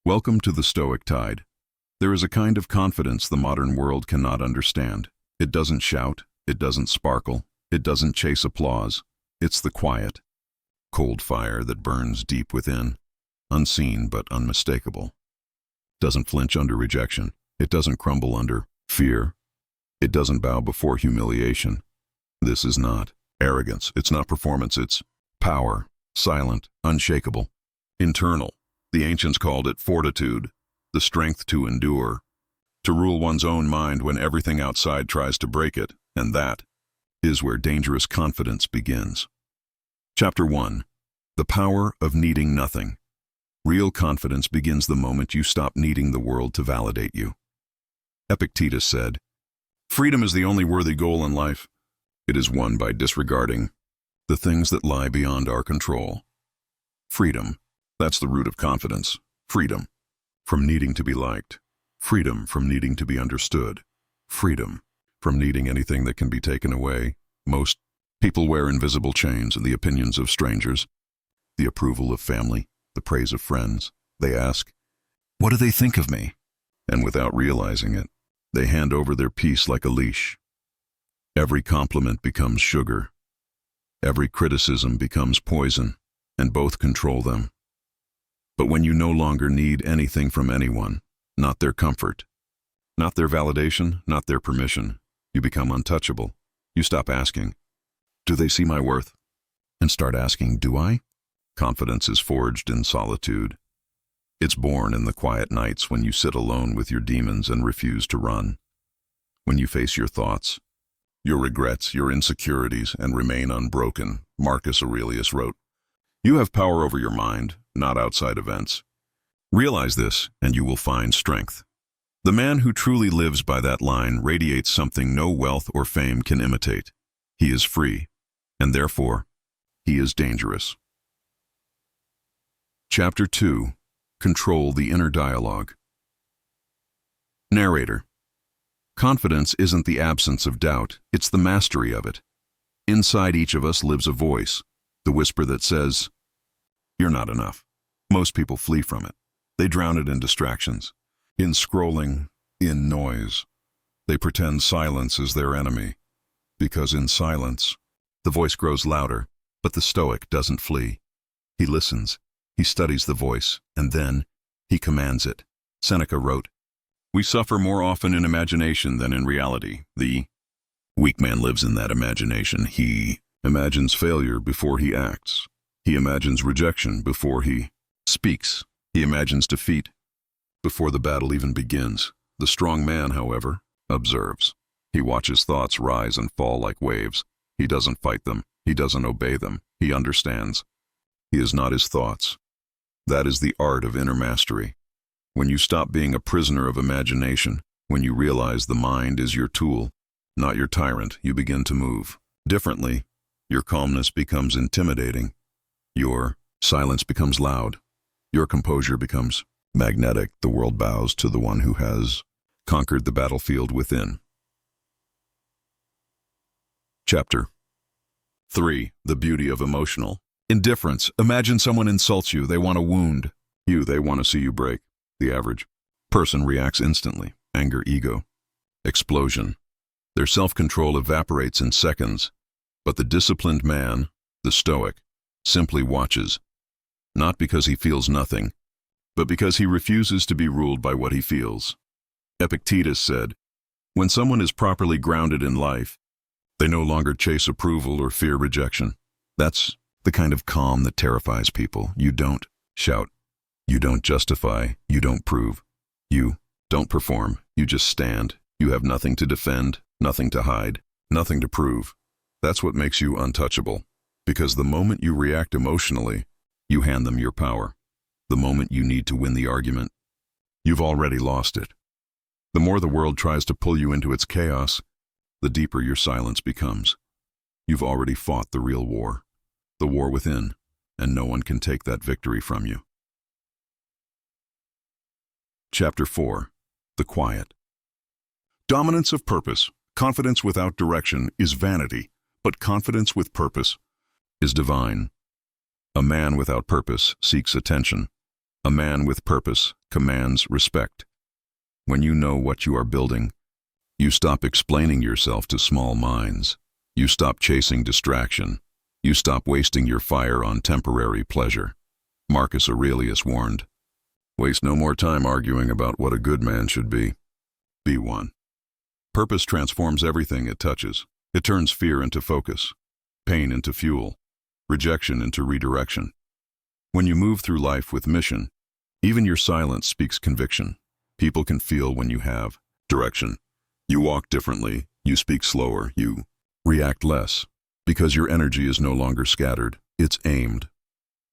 Welcome to the Stoic Tide. There is a kind of confidence the modern world cannot understand. It doesn't shout, it doesn't sparkle, it doesn't chase applause. It's the quiet, cold fire that burns deep within, unseen but unmistakable. Doesn't flinch under rejection. It doesn't crumble under fear. It doesn't bow before humiliation. This is not arrogance. It's not performance. It's power, silent, unshakable, internal. The ancients called it fortitude, the strength to endure, to rule one's own mind when everything outside tries to break it, and that is where dangerous confidence begins. Chapter 1. The Power of Needing Nothing. Real confidence begins the moment you stop needing the world to validate you. Epictetus said, "Freedom is the only worthy goal in life. It is won by disregarding the things that lie beyond our control." Freedom. That's the root of confidence. Freedom from needing to be liked. Freedom from needing to be understood. Freedom from needing anything that can be taken away. Most people wear invisible chains in the opinions of strangers, the approval of family, the praise of friends. They ask, "What do they think of me?" And without realizing it, they hand over their peace like a leash. Every compliment becomes sugar. Every criticism becomes poison, and both control them. But when you no longer need anything from anyone, not their comfort, not their validation, not their permission, you become untouchable. You stop asking, "Do they see my worth?" and start asking, "Do I?" Confidence is forged in solitude. It's born in the quiet nights when you sit alone with your demons and refuse to run. When you face your thoughts, your regrets, your insecurities, and remain unbroken. Marcus Aurelius wrote, "You have power over your mind, not outside events. Realize this, and you will find strength." The man who truly lives by that line radiates something no wealth or fame can imitate. He is free, and therefore, he is dangerous. Chapter 2. Control the Inner Dialogue. Narrator. Confidence isn't the absence of doubt, it's the mastery of it. Inside each of us lives a voice, the whisper that says, "You're not enough." Most people flee from it. They drown it in distractions, in scrolling, in noise. They pretend silence is their enemy, because in silence, the voice grows louder, but the Stoic doesn't flee. He listens, he studies the voice, and then he commands it. Seneca wrote, "We suffer more often in imagination than in reality. The weak man lives in that imagination. He imagines failure before he acts. He imagines rejection before he speaks. He imagines defeat before the battle even begins. The strong man, however, observes. He watches thoughts rise and fall like waves. He doesn't fight them. He doesn't obey them. He understands. He is not his thoughts. That is the art of inner mastery. When you stop being a prisoner of imagination, when you realize the mind is your tool, not your tyrant, you begin to move differently. Your calmness becomes intimidating. Your silence becomes loud. Your composure becomes magnetic. The world bows to the one who has conquered the battlefield within. Chapter 3. The Beauty of Emotional Indifference. Imagine someone insults you. They want to wound you. They want to see you break. The average person reacts instantly. Anger, ego, explosion. Their self-control evaporates in seconds. But the disciplined man, the Stoic, simply watches. Not because he feels nothing, but because he refuses to be ruled by what he feels. Epictetus said, "When someone is properly grounded in life, they no longer chase approval or fear rejection." That's the kind of calm that terrifies people. You don't shout. You don't justify. You don't prove. You don't perform. You just stand. You have nothing to defend, nothing to hide, nothing to prove. That's what makes you untouchable. Because the moment you react emotionally, you hand them your power. The moment you need to win the argument, you've already lost it. The more the world tries to pull you into its chaos, the deeper your silence becomes. You've already fought the real war, the war within, and no one can take that victory from you. Chapter 4. The Quiet. Dominance of purpose. Confidence without direction is vanity, but confidence with purpose is divine. A man without purpose seeks attention. A man with purpose commands respect. When you know what you are building, you stop explaining yourself to small minds. You stop chasing distraction. You stop wasting your fire on temporary pleasure. Marcus Aurelius warned, "Waste no more time arguing about what a good man should be. Be one." Purpose transforms everything it touches. It turns fear into focus, pain into fuel, rejection into redirection. When you move through life with mission, even your silence speaks conviction. People can feel when you have direction. You walk differently, you speak slower, you react less, because your energy is no longer scattered, it's aimed.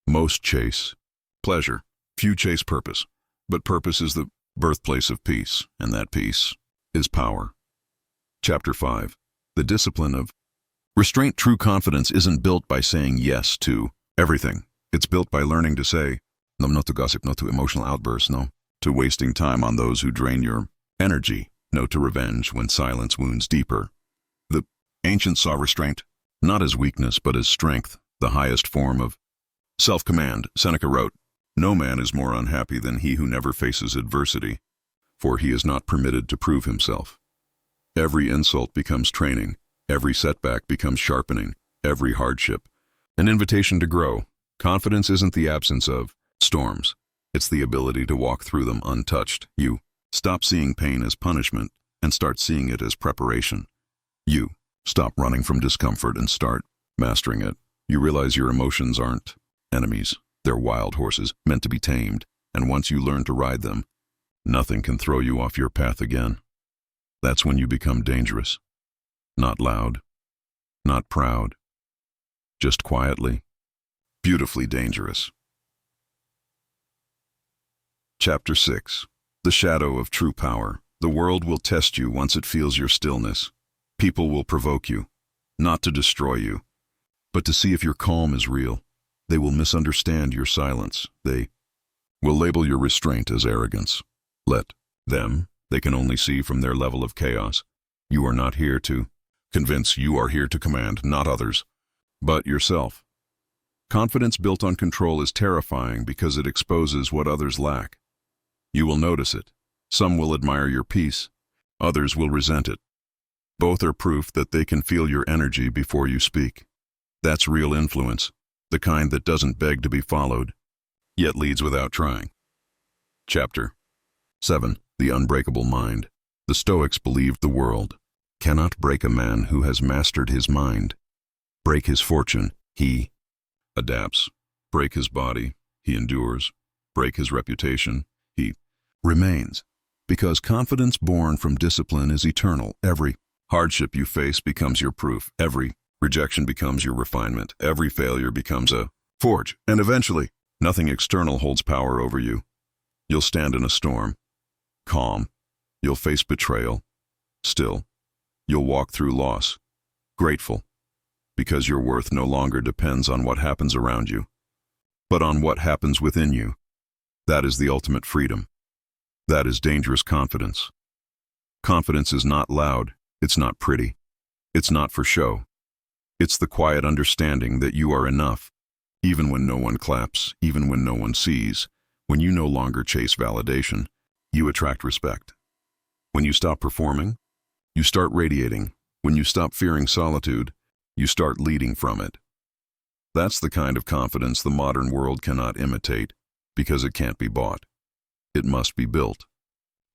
Most chase pleasure, few chase purpose, but purpose is the birthplace of peace, and that peace is power. Chapter 5. The Discipline of Restraint. True confidence isn't built by saying yes to everything. It's built by learning to say no, not to gossip, no to emotional outbursts, no to wasting time on those who drain your energy, no to revenge when silence wounds deeper. The ancients saw restraint not as weakness but as strength, the highest form of self-command. Seneca wrote, "No man is more unhappy than he who never faces adversity, for he is not permitted to prove himself." Every insult becomes training, every setback becomes sharpening, every hardship an invitation to grow. Confidence isn't the absence of storms, it's the ability to walk through them untouched. You stop seeing pain as punishment and start seeing it as preparation. You stop running from discomfort and start mastering it. You realize your emotions aren't enemies, they're wild horses meant to be tamed, and once you learn to ride them, nothing can throw you off your path again. That's when you become dangerous. Not loud, not proud, just quietly, beautifully dangerous. Chapter 6. The Shadow of True Power. The world will test you once it feels your stillness. People will provoke you, not to destroy you, but to see if your calm is real. They will misunderstand your silence. They will label your restraint as arrogance. Let them. They can only see from their level of chaos. You are not here to convince, you are here to command, not others, but yourself. Confidence built on control is terrifying because it exposes what others lack. You will notice it. Some will admire your peace, others will resent it. Both are proof that they can feel your energy before you speak. That's real influence, the kind that doesn't beg to be followed, yet leads without trying. Chapter 7. The Unbreakable Mind. The Stoics believed the world cannot break a man who has mastered his mind. Break his fortune, he adapts. Break his body, he endures. Break his reputation, he remains. Because confidence born from discipline is eternal. Every hardship you face becomes your proof. Every rejection becomes your refinement. Every failure becomes a forge. And eventually, nothing external holds power over you. You'll stand in a storm, calm. You'll face betrayal, still. You'll walk through loss, grateful. Because your worth no longer depends on what happens around you, but on what happens within you. That is the ultimate freedom. That is dangerous confidence. Confidence is not loud, it's not pretty, it's not for show. It's the quiet understanding that you are enough, even when no one claps, even when no one sees. When you no longer chase validation, you attract respect. When you stop performing, you start radiating. When you stop fearing solitude, you start leading from it. That's the kind of confidence the modern world cannot imitate, because it can't be bought. It must be built.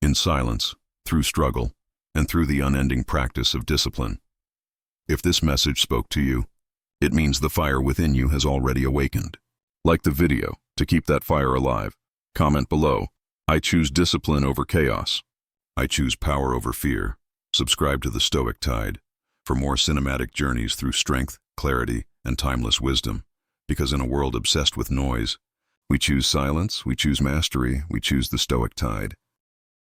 In silence, through struggle, and through the unending practice of discipline. If this message spoke to you, it means the fire within you has already awakened. Like the video to keep that fire alive. Comment below. I choose discipline over chaos. I choose power over fear. Subscribe to the Stoic Tide for more cinematic journeys through strength, clarity, and timeless wisdom. Because in a world obsessed with noise, we choose silence, we choose mastery, we choose the Stoic Tide.